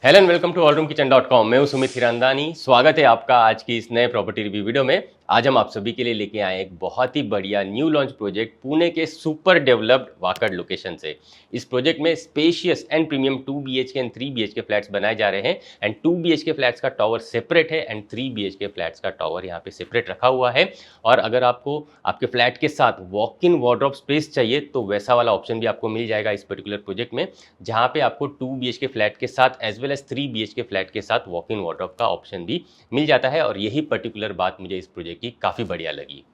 Hello and welcome to allroomkitchen.com। मैं हूं सुमित हिरांदानी। स्वागत है आपका आज की इस नए प्रॉपर्टी रिव्यू वीडियो में। आज हम आप सभी के लिए लेके आए एक बहुत ही बढ़िया न्यू लॉन्च प्रोजेक्ट पुणे के सुपर डेवलप्ड वाकड़ लोकेशन से। इस प्रोजेक्ट में spacious and premium 2 BHK and 3 BHK flats बनाए जा रहे हैं एंड 2 BHK फ्लैट्स का टॉवर सेपरेट है एंड 3 BHK फ्लैट्स का टॉवर यहाँ पे सेपरेट रखा हुआ है। और अगर आपको आपके फ्लैट के साथ वॉक इन वार्डरोब स्पेस चाहिए तो वैसा वाला ऑप्शन भी आपको मिल जाएगा इस पर्टिकुलर प्रोजेक्ट में, जहाँ पे आपको 2 BHK फ्लैट के साथ as well as 3 BHK flat के साथ वॉक इन वार्डरोब का ऑप्शन भी मिल जाता है। और यही पर्टिकुलर बात मुझे इस प्रोजेक्ट की काफ़ी बढ़िया लगी।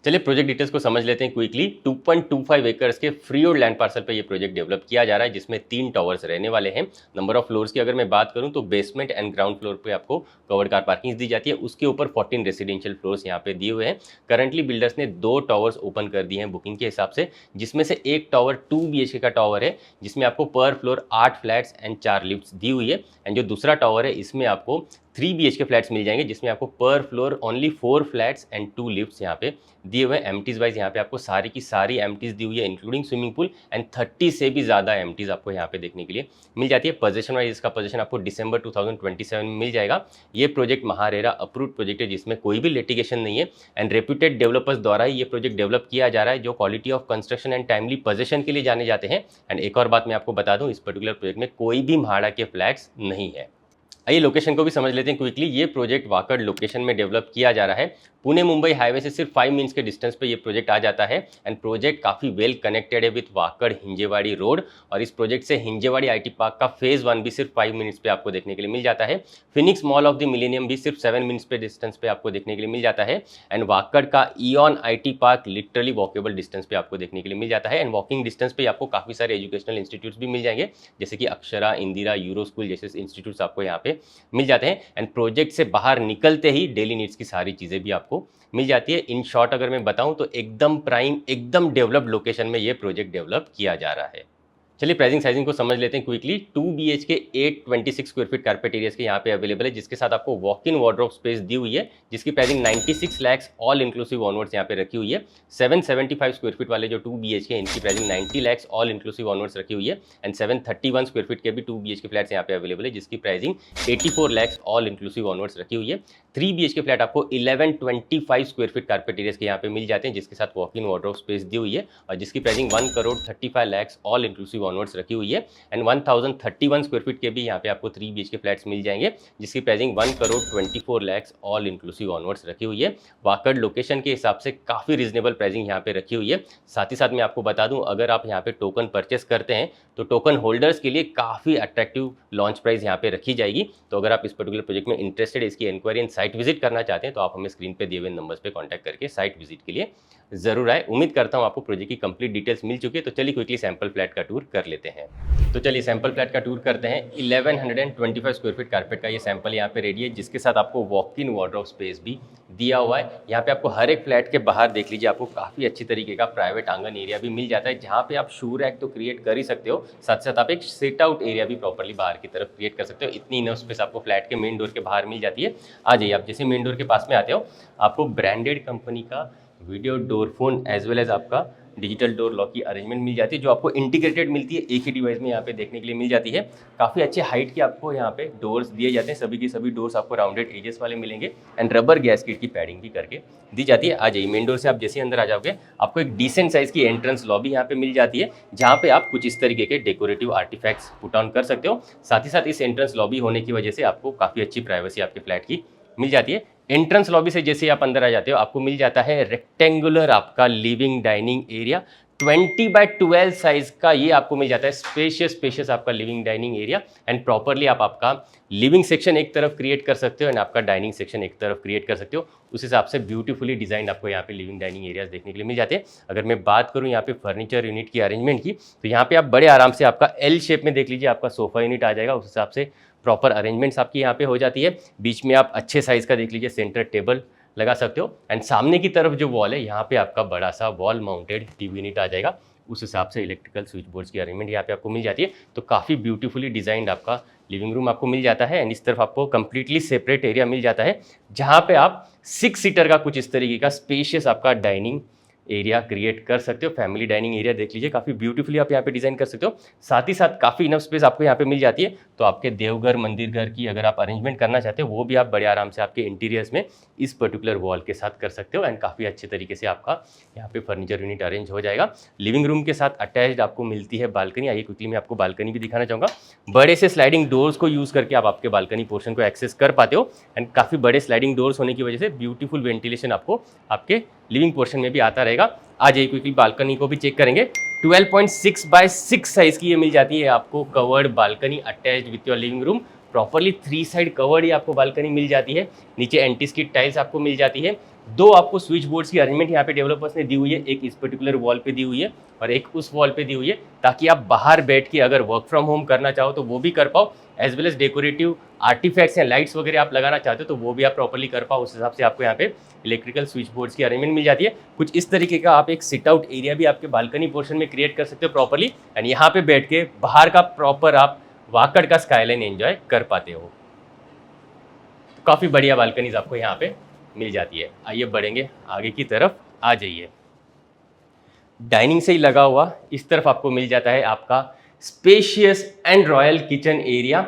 चलिए प्रोजेक्ट डिटेल्स को समझ लेते हैं क्विकली। 2.25 एकर्स के फ्री और लैंड पार्सल पे ये प्रोजेक्ट डेवलप किया जा रहा है, जिसमें 3 टावर्स रहने वाले हैं। नंबर ऑफ फ्लोर्स की अगर मैं बात करूं तो बेसमेंट एंड ग्राउंड फ्लोर पे आपको कवर्ड कार पार्किंग दी जाती है। उसके ऊपर 14 रेसिडेंशियल फ्लोर्स यहाँ पे दिए हुए हैं। करंटली बिल्डर्स ने 2 टावर्स ओपन कर दिए हैं बुकिंग के हिसाब से, जिसमें से एक टावर 2 BHK का टावर है, जिसमें आपको पर फ्लोर 8 फ्लैट्स एंड 4 लिफ्ट्स दी हुई है। एंड जो दूसरा टावर है इसमें आपको 3 BHK फ्लैट्स मिल जाएंगे, जिसमें आपको पर floor only 4 flats and 2 lifts यहाँ पे दिए हुए हैं। एमटीज वाइज यहाँ पे आपको सारी की सारी एमटीज दी हुई है इंक्लूडिंग स्विमिंग पूल एंड 30 से भी ज़्यादा एमटीज आपको यहाँ पे देखने के लिए मिल जाती है। पोजीशन वाइज इसका पोजीशन आपको दिसंबर 2027 में मिल जाएगा। ये प्रोजेक्ट महारेरा अप्रूव्ड प्रोजेक्ट है, जिसमें कोई भी लिटिगेशन नहीं है एंड रेप्यूटेड डेवलपर्स द्वारा ही ये प्रोजेक्ट डेवलप किया जा रहा है, जो quality of construction and timely position के लिए जाने जाते हैं। एंड एक और बात मैं आपको बता दूँ, इस पर्टिकुलर प्रोजेक्ट में कोई भी भाड़ा के फ्लैट्स नहीं है। आइए लोकेशन को भी समझ लेते हैं क्विकली। ये प्रोजेक्ट वाकड़ लोकेशन में डेवलप किया जा रहा है। पुणे मुंबई हाईवे से सिर्फ 5 मिनट्स के डिस्टेंस पे ये प्रोजेक्ट आ जाता है एंड प्रोजेक्ट काफ़ी वेल कनेक्टेड है विथ वाकड़ हिंजेवाड़ी रोड। और इस प्रोजेक्ट से हिंजेवाड़ी IT पार्क का फेज़ 1 भी सिर्फ 5 मिनट्स पे आपको देखने के लिए मिल जाता है। Phoenix mall of the millennium भी सिर्फ 7 मिनट्स पे डिस्टेंस पे आपको देखने के लिए मिल जाता है। एंड वाकड़ का Eon IT park literally walkable distance पे आपको देखने के लिए मिल जाता है। एंड वॉकिंग डिस्टेंस पे आपको काफ़ी सारे एजुकेशनल इंस्टीट्यूट्स भी मिल जाएंगे, जैसे कि अक्षरा, इंदिरा, यूरो स्कूल जैसे इंस्टीट्यूट्स आपको यहाँ पे मिल जाते हैं। एंड प्रोजेक्ट से बाहर निकलते ही डेली नीड्स की सारी चीज़ें भी आपको मिल जाती है। इन शॉर्ट अगर मैं बताऊं तो एकदम प्राइम, एकदम डेवलप्ड लोकेशन में ये प्रोजेक्ट डेवलप किया जा रहा है। चलिए प्राइसिंग साइजिंग को समझ लेते हैं quickly. 2 BHK 826 square feet carpet areas के यहाँ पे अवेलेबल है, जिसके साथ आपको वॉक इन वार्डरोब स्पेस दी हुई है, जिसकी pricing 96 lakh all inclusive onwards यहाँ पे रखी हुई है। 775 स्क्वायर फीट वाले जो 2 BHK इनकी pricing 90 lakh all inclusive onwards रखी हुई है। एंड 731 स्क्वायर फीट के भी 2 BHK फ्लैट्स यहाँ पे अवेलेबल है, जिसकी pricing 84 lakh all inclusive onwards रखी हुई है। 3 BHK फ्लैट आपको 1125 स्क्वायर फीट कारपेट एरियाज के यहाँ पे मिल जाते हैं, जिसके साथ वॉक इन वार्डरोब स्पेस दी हुई है और जिसकी pricing 1,35 lakh all inclusive onwards रखी हुई है। एंड 1031 स्क्वायर फीट के भी यहाँ पे आपको 3 BHK फ्लैट्स मिल जाएंगे, जिसकी pricing 1,24 lakh all inclusive onwards रखी हुई है। वाकड़ लोकेशन के हिसाब से काफ़ी रीजनेबल प्राइसिंग यहाँ पे रखी हुई है। साथ ही साथ मैं आपको बता दूं, अगर आप यहाँ पे टोकन परचेस करते हैं तो टोकन होल्डर्स के लिए काफ़ी अट्रैक्टिव लॉन्च प्राइस यहाँ पे रखी जाएगी। तो अगर आप इस पर्टिकुलर प्रोजेक्ट में इंटरेस्टेड, इसकी इंक्वायरी एंड साइट विजिट करना चाहते हैं तो आप हमें स्क्रीन पे दिए हुए नंबर्स पे कॉन्टैक्ट करके साइट विजिट के लिए जरूर आए। उम्मीद करता हूँ आपको प्रोजेक्ट की कंप्लीट डिटेल्स मिल चुकी है। तो चलिए क्विकली सैंपल फ्लैट का टूर कर लेते हैं। तो चलिए सैंपल फ्लैट का टूर करते हैं। 1125 स्क्वायर फीट कारपेट का ये सैंपल यहाँ पे रेडी है, जिसके साथ आपको वॉक इन वार्डरोब स्पेस भी दिया हुआ है। यहाँ पे आपको हर एक फ्लैट के बाहर देख लीजिए, आपको काफ़ी अच्छी तरीके का प्राइवेट आंगन एरिया भी मिल जाता है, जहाँ पे आप शू रैक तो क्रिएट कर ही सकते हो, साथ साथ आप एक सिट आउट एरिया भी प्रॉपर्ली बाहर की तरफ क्रिएट कर सकते हो। इतनी इनफ स्पेस आपको फ्लैट के मेन डोर के बाहर मिल जाती है। आ जाइए, आप जैसे मेन डोर के पास में आते हो, आपको ब्रांडेड कंपनी का video door phone as well as आपका डिजिटल डोर लॉक की अरेंजमेंट मिल जाती है, जो आपको इंटीग्रेटेड मिलती है, एक ही डिवाइस में यहाँ पे देखने के लिए मिल जाती है। काफ़ी अच्छे हाइट के आपको यहाँ पे डोर्स दिए जाते हैं, सभी की सभी डोर्स आपको राउंडेड एजेस वाले मिलेंगे एंड रबर गैस्केट की पैडिंग भी करके दी जाती है। आ जाइए, मेन डोर से आप जैसे अंदर आ जाओगे, आपको एक डिसेंट साइज की एंट्रेंस लॉबी यहाँ पे मिल जाती है, जहाँ पे आप कुछ इस तरीके के डेकोरेटिव आर्टिफैक्ट्स पुट ऑन कर सकते हो। साथ ही साथ इस एंट्रेंस लॉबी होने की वजह से आपको काफ़ी अच्छी प्राइवेसी आपके फ्लैट की मिल जाती है। एंट्रेंस लॉबी से जैसे आप अंदर आ जाते हो, आपको मिल जाता है रेक्टेंगुलर आपका living dining area. 20x12 size का ये आपको मिल जाता है स्पेशियस आपका living dining area. And properly आप आपका लिविंग सेक्शन एक तरफ क्रिएट कर सकते हो एंड आपका डाइनिंग सेक्शन एक तरफ क्रिएट कर सकते हो। उस हिसाब से ब्यूटीफुली डिजाइन आपको यहाँ पे लिविंग डाइनिंग एरियाज देखने के लिए मिल जाते हैं। अगर मैं बात करूँ यहाँ पे फर्नीचर यूनिट की अरेंजमेंट की, तो यहाँ पे आप बड़े आराम से आपका L शेप में देख लीजिए आपका सोफा यूनिट आ जाएगा। उस हिसाब से प्रॉपर अरेंजमेंट्स आपकी यहाँ पे हो जाती है। बीच में आप अच्छे साइज का देख लीजिए सेंटर टेबल लगा सकते हो एंड सामने की तरफ जो वॉल है, यहाँ पे आपका बड़ा सा वॉल माउंटेड टीवी यूनिट आ जाएगा। उस हिसाब से इलेक्ट्रिकल स्विच बोर्ड्स की अरेंजमेंट यहाँ पे आपको मिल जाती है। तो काफ़ी ब्यूटीफुली डिजाइंड आपका लिविंग रूम आपको मिल जाता है एंड इस तरफ आपको कंप्लीटली सेपरेट एरिया मिल जाता है, जहाँ पे आप 6 सीटर का कुछ इस तरीके का स्पेशियस आपका डाइनिंग एरिया क्रिएट कर सकते हो। फैमिली डाइनिंग एरिया देख लीजिए, काफ़ी ब्यूटीफुली आप यहाँ पे डिज़ाइन कर सकते हो। साथ ही साथ काफ़ी इनफ स्पेस आपको यहाँ पे मिल जाती है। तो आपके देवघर मंदिर घर की अगर आप अरेंजमेंट करना चाहते हो वो भी आप बड़े आराम से आपके इंटीरियर्स में इस पर्टिकुलर वॉल के साथ कर सकते हो। एंड काफ़ी अच्छे तरीके से आपका यहाँ पे फर्नीचर यूनिट अरेंज हो जाएगा। लिविंग रूम के साथ अटैच्ड आपको मिलती है बालकनी। आइए क्विकली मैं आपको बालकनी भी दिखाना चाहूँगा। बड़े से स्लाइडिंग डोर्स को यूज़ करके आप आपके बालकनी पोर्शन को एक्सेस कर पाते हो। एंड काफ़ी बड़े स्लाइडिंग डोर्स होने की वजह से ब्यूटीफुल वेंटिलेशन आपको आपके लिविंग पोर्शन में भी आता रहेगा। आज एक क्विकली बालकनी को भी चेक करेंगे। 12.6 बाय 6 साइज की ये मिल जाती है आपको covered balcony attached with your living room. Properly 3 side covered ही आपको बालकनी मिल जाती है। नीचे एंटी स्किड टाइल्स आपको मिल जाती है। दो आपको स्विच बोर्ड्स की अरेंजमेंट यहाँ पे डेवलपर्स ने दी हुई है, एक इस पर्टिकुलर वॉल पे दी हुई है और एक उस वॉल पे दी हुई है, ताकि आप बाहर बैठ के अगर वर्क फ्रॉम होम करना चाहो तो वो भी कर पाओ, as well as decorative artifacts या लाइट्स वगैरह आप लगाना चाहते हो तो वो भी आप प्रॉपर्ली कर पाओ। उस हिसाब से आपको यहाँ पे इलेक्ट्रिकल स्विच बोर्ड्स की अरेंजमेंट मिल जाती है। कुछ इस तरीके का आप एक सिट आउट एरिया भी आपके बालकनी पोर्शन में क्रिएट कर सकते हो प्रॉपर्ली। एंड यहाँ पे बैठ के बाहर का प्रॉपर आप वाकड़ का स्काईलाइन एंजॉय कर पाते हो। काफ़ी बढ़िया बालकनीज आपको यहाँ पे मिल जाती है। आइए बढ़ेंगे आगे की तरफ, आ जाइए। डाइनिंग से ही लगा हुआ इस तरफ आपको मिल जाता है आपका spacious and royal kitchen area.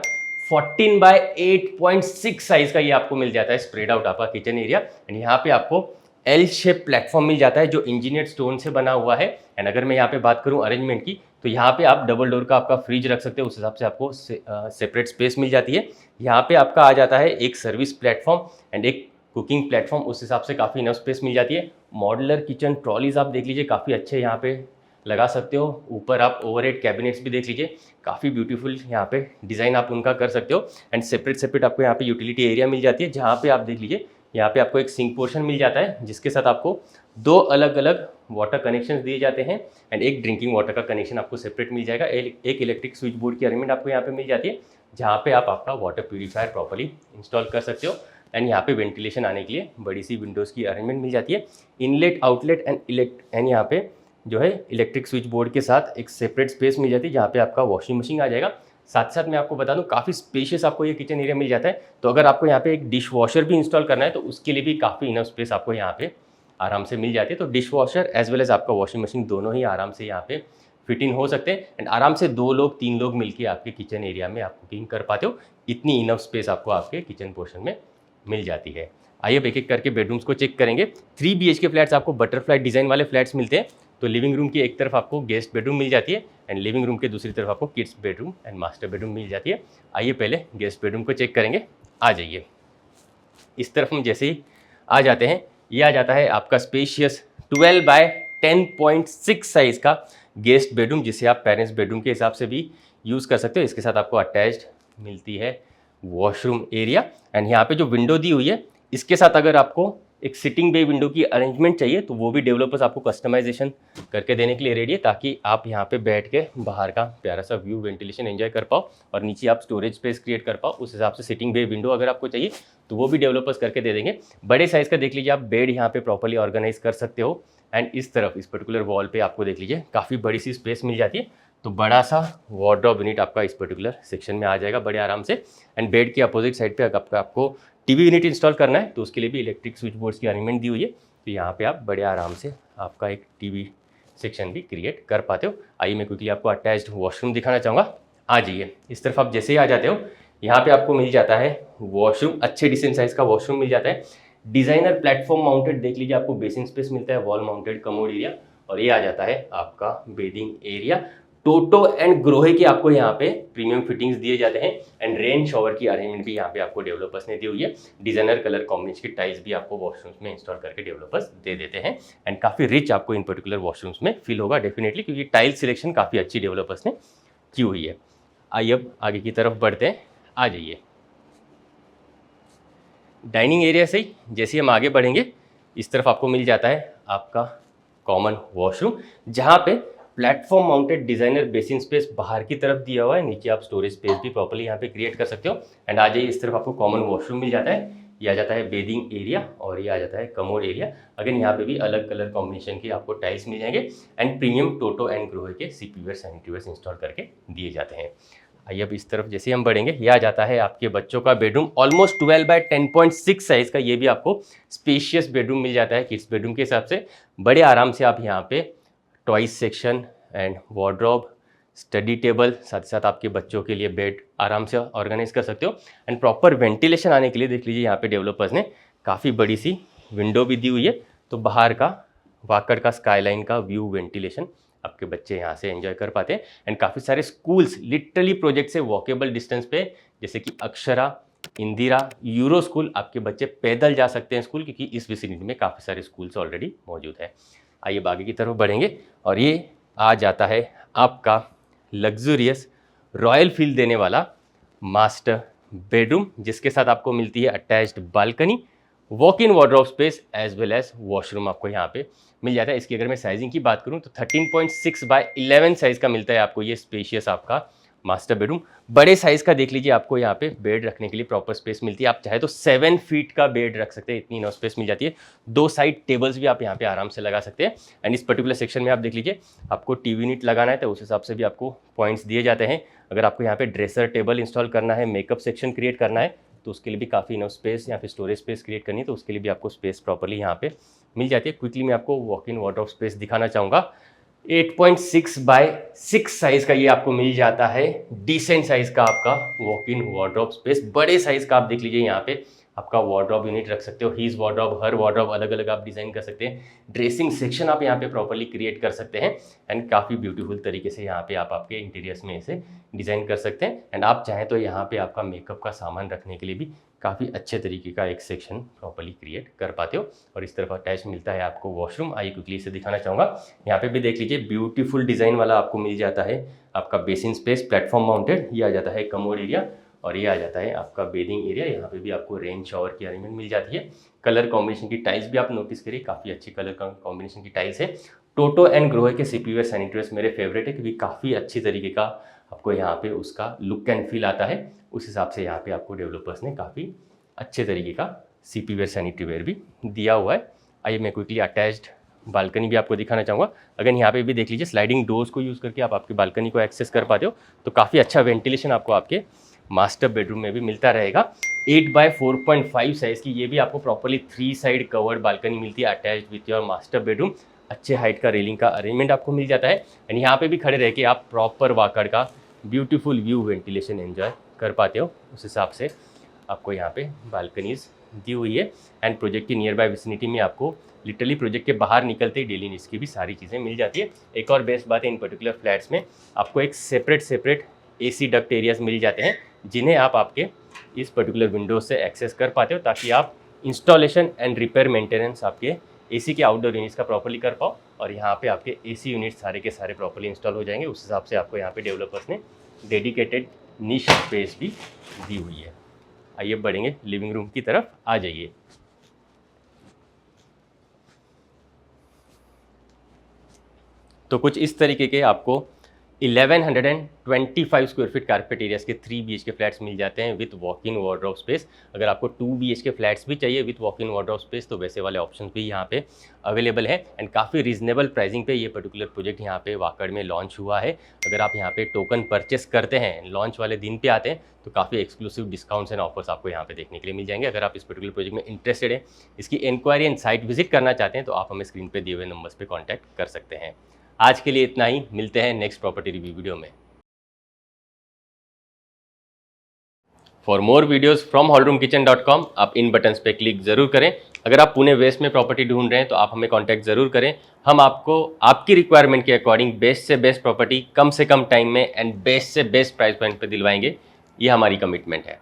14 by 8.6 size का ये आपको मिल जाता है स्प्रेड आउट आपका किचन एरिया। एंड यहाँ पे आपको एल शेप प्लेटफॉर्म मिल जाता है जो इंजीनियर्ड स्टोन से बना हुआ है। एंड अगर मैं यहाँ पे बात करूँ अरेंजमेंट की तो यहाँ पे आप डबल डोर का आपका फ्रिज रख सकते हो, उस हिसाब से आपको सेपरेट स्पेस मिल जाती है। यहाँ पे आपका आ जाता है एक सर्विस प्लेटफॉर्म एंड एक कुकिंग प्लेटफॉर्म, उस हिसाब से काफ़ी इनफ स्पेस मिल जाती है। मॉडुलर किचन ट्रॉलीज आप देख लीजिए, काफ़ी अच्छे यहाँ पे लगा सकते हो। ऊपर आप ओवरहेड कैबिनेट्स भी देख लीजिए, काफ़ी ब्यूटीफुल यहाँ पे डिज़ाइन आप उनका कर सकते हो। एंड सेपरेट आपको यहाँ पे यूटिलिटी एरिया मिल जाती है, जहाँ पे आप देख लीजिए यहाँ पे आपको एक सिंक पोर्शन मिल जाता है जिसके साथ आपको दो अलग अलग वाटर कनेक्शन दिए जाते हैं। एंड एक ड्रिंकिंग वाटर का कनेक्शन आपको सेपरेट मिल जाएगा। एक इलेक्ट्रिक स्विच बोर्ड की अरेंजमेंट आपको यहाँ पे मिल जाती है, जहाँ पे आप आपका वाटर प्यूरीफायर प्रॉपर्ली इंस्टॉल कर सकते हो। एंड यहाँ पे वेंटिलेशन आने के लिए बड़ी सी विंडोज़ की अरेंजमेंट मिल जाती है। इनलेट आउटलेट एंड यहाँ पे जो है इलेक्ट्रिक स्विच बोर्ड के साथ एक सेपरेट स्पेस मिल जाती है, जहाँ पे आपका वॉशिंग मशीन आ जाएगा। साथ साथ मैं आपको बता दूं काफ़ी स्पेशियस आपको ये किचन एरिया मिल जाता है। तो अगर आपको यहाँ पे एक डिश वॉशर भी इंस्टॉल करना है तो उसके लिए भी काफ़ी इनफ स्पेस आपको यहाँ पे आराम से मिल जाती है। तो dish washer as well as आपका वॉशिंग मशीन दोनों ही आराम से यहाँ पे फिट इन हो सकते हैं। एंड आराम से 2 लोग 3 लोग मिलकर आपके किचन एरिया में आप कुकिंग कर पाते हो। इतनी इनफ स्पेस आपको आपके किचन पोर्शन में मिल जाती है। आइए अब एक एक करके बेडरूम्स को चेक करेंगे। 3 BHK फ्लैट्स आपको बटरफ्लाई डिज़ाइन वाले फ्लैट्स मिलते हैं। तो लिविंग रूम की एक तरफ आपको गेस्ट बेडरूम मिल जाती है एंड लिविंग रूम के दूसरी तरफ आपको kids bedroom and master bedroom मिल जाती है। आइए पहले गेस्ट बेडरूम को चेक करेंगे, आ जाइए। इस तरफ हम जैसे ही आ जाते हैं, ये आ जाता है आपका स्पेशियस 12 बाय 10.6 साइज़ का गेस्ट बेडरूम, जिसे आप पेरेंट्स बेडरूम के हिसाब से भी यूज़ कर सकते हो। इसके साथ आपको अटैच्ड मिलती है वॉशरूम एरिया। एंड यहाँ पे जो विंडो दी हुई है इसके साथ अगर आपको एक सिटिंग बे विंडो की अरेंजमेंट चाहिए तो वो भी डेवलपर्स आपको कस्टमाइजेशन करके देने के लिए रेडी है, ताकि आप यहाँ पे बैठ के बाहर का प्यारा सा व्यू वेंटिलेशन एंजॉय कर पाओ और नीचे आप स्टोरेज स्पेस क्रिएट कर पाओ। उस हिसाब से सिटिंग बे विंडो अगर आपको चाहिए तो वो भी डेवलपर्स करके दे देंगे। बड़े साइज़ का देख लीजिए आप बेड यहाँ पे प्रॉपर्ली ऑर्गेनाइज कर सकते हो। एंड इस तरफ इस पर्टिकुलर वॉल पे आपको देख लीजिए काफ़ी बड़ी सी स्पेस मिल जाती है। तो बड़ा सा वार्डरोब यूनिट आपका इस पर्टिकुलर सेक्शन में आ जाएगा बड़े आराम से। एंड बेड के अपोजिट साइड पे आपको टीवी यूनिट इंस्टॉल करना है तो उसके लिए भी इलेक्ट्रिक स्विच बोर्ड्स की अरेंजमेंट दी हुई है। तो यहाँ पे आप बड़े आराम से आपका एक टीवी सेक्शन भी क्रिएट कर पाते हो। आइए मैं क्विकली आपको अटैच्ड वॉशरूम दिखाना चाहूँगा, आ जाइए। इस तरफ आप जैसे ही आ जाते हो यहाँ पे आपको मिल जाता है वॉशरूम, अच्छे डिसेंट साइज़ का वॉशरूम मिल जाता है। डिज़ाइनर प्लेटफॉर्म माउंटेड देख लीजिए, आपको बेसिन स्पेस मिलता है, वॉल माउंटेड कमोड एरिया, और ये आ जाता है आपका bedding area. Toto and Grohe की आपको यहाँ पे प्रीमियम फिटिंग्स दिए जाते हैं। एंड रेन शॉवर की अरेंजमेंट भी यहाँ पे आपको डेवलपर्स ने दी हुई है। डिजाइनर कलर कॉम्बिनेशन की टाइल्स भी आपको वॉशरूम्स में इंस्टॉल करके डेवलपर्स दे देते हैं। एंड काफ़ी रिच आपको इन पर्टिकुलर वॉशरूम्स में फील होगा डेफिनेटली, क्योंकि टाइल सिलेक्शन काफ़ी अच्छी डेवलपर्स ने की हुई है। आइए अब आगे की तरफ बढ़ते हैं, आ जाइए। डाइनिंग एरिया से ही जैसे हम आगे बढ़ेंगे इस तरफ आपको मिल जाता है आपका कॉमन वॉशरूम, जहाँ पे platform mounted designer basin space बाहर की तरफ दिया हुआ है। नीचे आप स्टोरेज स्पेस भी प्रॉपर्ली यहाँ पे क्रिएट कर सकते हो। एंड आ जाइए इस तरफ आपको कॉमन वॉशरूम मिल जाता है। ये आ जाता है बेडिंग एरिया और ये आ जाता है कमोड एरिया। अगेन यहाँ पे भी अलग कलर कॉम्बिनेशन के आपको टाइल्स मिल जाएंगे। And premium toto and Grohe के CPवेयर सैनिटरीवेयर इंस्टॉल करके दिए जाते हैं। आइए अब इस तरफ जैसे हम बढ़ेंगे, ये आ जाता है आपके बच्चों का बेडरूम, ऑलमोस्ट 12 बाय 10.6 साइज का। ये भी आपको स्पेशियस बेडरूम मिल जाता है किड्स बेडरूम के हिसाब से। बड़े आराम से आप यहाँ पे toys section and wardrobe, study table, साथ ही साथ आपके बच्चों के लिए बेड आराम से ऑर्गेनाइज कर सकते हो। एंड प्रॉपर वेंटिलेशन आने के लिए देख लीजिए यहाँ पे डेवलपर्स ने काफ़ी बड़ी सी विंडो भी दी हुई है, तो बाहर का वाकड़ का स्काईलाइन का व्यू वेंटिलेशन आपके बच्चे यहाँ से एंजॉय कर पाते हैं। एंड काफ़ी सारे स्कूल्स लिटरली प्रोजेक्ट से वॉकेबल डिस्टेंस पे, जैसे कि अक्षरा, इंदिरा, यूरो स्कूल, आपके बच्चे पैदल जा सकते हैं स्कूल, क्योंकि इस विसिनिटी में काफ़ी सारे स्कूल्स ऑलरेडी मौजूद है। आइए आगे की तरफ बढ़ेंगे और ये आ जाता है आपका लग्जूरियस रॉयल फील देने वाला मास्टर बेडरूम, जिसके साथ आपको मिलती है attached balcony, walk in wardrobe space as well as washroom आपको यहाँ पे मिल जाता है। इसकी अगर मैं साइजिंग की बात करूँ तो 13.6 बाय 11 साइज़ का मिलता है आपको ये स्पेशियस आपका मास्टर बेडरूम। बड़े साइज़ का देख लीजिए, आपको यहाँ पे बेड रखने के लिए प्रॉपर स्पेस मिलती है। आप चाहे तो 7 फीट का बेड रख सकते हैं, इतनी इनफ स्पेस मिल जाती है। 2 साइड टेबल्स भी आप यहाँ पे आराम से लगा सकते हैं। एंड इस पर्टिकुलर सेक्शन में आप देख लीजिए, आपको टीवी यूनिट लगाना है तो उस हिसाब से भी आपको पॉइंट्स दिए जाते हैं। अगर आपको यहाँ पे ड्रेसर टेबल इंस्टॉल करना है, मेकअप सेक्शन क्रिएट करना है, तो उसके लिए भी काफ़ी इनफ स्पेस या फिर स्टोरेज स्पेस क्रिएट करनी है, तो उसके लिए भी आपको स्पेस प्रॉपर्ली यहाँ पे मिल जाती है। क्विकली मैं आपको वॉक इन वार्डरोब स्पेस दिखाना चाहूँगा। 8.6 बाय 6 साइज़ का ये आपको मिल जाता है, डिसेंट साइज़ का आपका वॉक इन वार्डरोब स्पेस। बड़े साइज़ का आप देख लीजिए, यहाँ पे आपका वार्डरोब यूनिट रख सकते हो, हीज वार्डरोब, हर वार्डरोब अलग अलग आप डिज़ाइन कर सकते हैं। ड्रेसिंग सेक्शन आप यहाँ पे प्रॉपर्ली क्रिएट कर सकते हैं एंड काफ़ी ब्यूटीफुल तरीके से यहाँ पे आप आपके इंटीरियर्स में इसे डिज़ाइन कर सकते हैं। एंड आप चाहें तो यहाँ पे आपका मेकअप का सामान रखने के लिए भी काफ़ी अच्छे तरीके का एक सेक्शन प्रॉपर्ली क्रिएट कर पाते हो। और इस तरफ अटैच मिलता है आपको वॉशरूम। आइए क्विकली इसे दिखाना चाहूँगा। यहाँ पे भी देख लीजिए, ब्यूटीफुल डिज़ाइन वाला आपको मिल जाता है आपका बेसिन स्पेस, प्लेटफॉर्म माउंटेड। ये आ जाता है कमोड एरिया और ये आ जाता है आपका बेदिंग एरिया। यहाँ पे भी आपको रेन शावर की अरेंजमेंट मिल जाती है। कलर कॉम्बिनेशन की टाइल्स भी आप नोटिस करिए, काफ़ी अच्छी कलर कॉम्बिनेशन की टाइल्स है। टोटो एंड ग्रोहे के सीपीवेयर सैनिटरीवेयर्स मेरे फेवरेट है, क्योंकि काफ़ी अच्छी तरीके का आपको यहाँ पे उसका लुक एंड फील आता है। उस हिसाब से यहाँ पे आपको डेवलपर्स ने काफ़ी अच्छे तरीके का सीपीवेयर सैनिटरीवेयर भी दिया हुआ है। आइए मैं क्विकली अटैच्ड बालकनी भी आपको दिखाना चाहूँगा। अगर यहाँ पे भी देख लीजिए, स्लाइडिंग डोर्स को यूज़ करके आप आपकी बालकनी को एक्सेस कर पाते हो, तो काफ़ी अच्छा वेंटिलेशन आपको आपके मास्टर बेडरूम में भी मिलता रहेगा। 8 बाय 4.5 साइज़ की ये भी आपको प्रॉपर्ली 3 साइड कवर्ड बालकनी मिलती है attached with your master bedroom. अच्छे हाइट का रेलिंग का अरेंजमेंट आपको मिल जाता है। एंड यहाँ पे भी खड़े रह के आप प्रॉपर वाकड़ का ब्यूटीफुल व्यू वेंटिलेशन एंजॉय कर पाते हो। उस हिसाब से आपको यहाँ पे बालकनीज दी हुई है। एंड प्रोजेक्ट की नियर बाय विसिनिटी में आपको लिटरली प्रोजेक्ट के बाहर निकलते ही डेली नीड्स की भी सारी चीज़ें मिल जाती है। एक और बेस्ट बात है, इन पर्टिकुलर फ्लैट्स में आपको एक सेपरेट AC डक्ट एरियाज मिल जाते हैं, जिन्हें आप आपके इस पर्टिकुलर विंडोज से एक्सेस कर पाते हो, ताकि आप इंस्टॉलेशन एंड रिपेयर मेंटेनेंस आपके AC के आउटडोर यूनिट्स का प्रॉपर्ली कर पाओ। और यहाँ पे आपके AC यूनिट्स सारे के सारे प्रॉपर्ली इंस्टॉल हो जाएंगे। उस हिसाब से आपको यहाँ पे डेवलपर्स ने डेडिकेटेड निश स्पेस भी दी हुई है। आइए बढ़ेंगे लिविंग रूम की तरफ, आ जाइए। तो कुछ इस तरीके के आपको 1125 स्क्वायर फीट कारपेट एरियाज के 3 BHK फ्लैट्स मिल जाते हैं with walk in wardrobe space. अगर आपको 2 BHK फ्लैट्स भी चाहिए with walk in wardrobe space, तो वैसे वाले ऑप्शंस भी यहाँ पे अवेलेबल है। एंड काफ़ी रीजनेबल प्राइसिंग पे ये पर्टिकुलर प्रोजेक्ट यहाँ पे वाकड़ में लॉन्च हुआ है। अगर आप यहाँ पे टोकन परचेस करते हैं, लॉन्च वाले दिन पे आते हैं, तो काफ़ी एक्सक्लूसिव डिस्काउंट्स एंड ऑफर्स आपको यहाँ पे देखने के लिए मिल जाएंगे। अगर आप इस पर्टिकुलर प्रोजेक्ट में इंटरेस्टेड हैं, इसकी इंक्वायरी एंड साइट विजिट करना चाहते हैं, तो आप हमें स्क्रीन पर दिए हुए नंबर्स पर कॉन्टैक्ट कर सकते हैं। आज के लिए इतना ही, मिलते हैं नेक्स्ट प्रॉपर्टी रिव्यू वीडियो में। For more videos from hallroomkitchen.com आप इन बटन्स पे क्लिक ज़रूर करें। अगर आप पुणे वेस्ट में प्रॉपर्टी ढूंढ रहे हैं, तो आप हमें कॉन्टैक्ट ज़रूर करें। हम आपको आपकी रिक्वायरमेंट के अकॉर्डिंग बेस्ट से बेस्ट प्रॉपर्टी कम से कम टाइम में एंड बेस्ट से बेस्ट प्राइस पॉइंट पे दिलवाएंगे। ये हमारी कमिटमेंट है।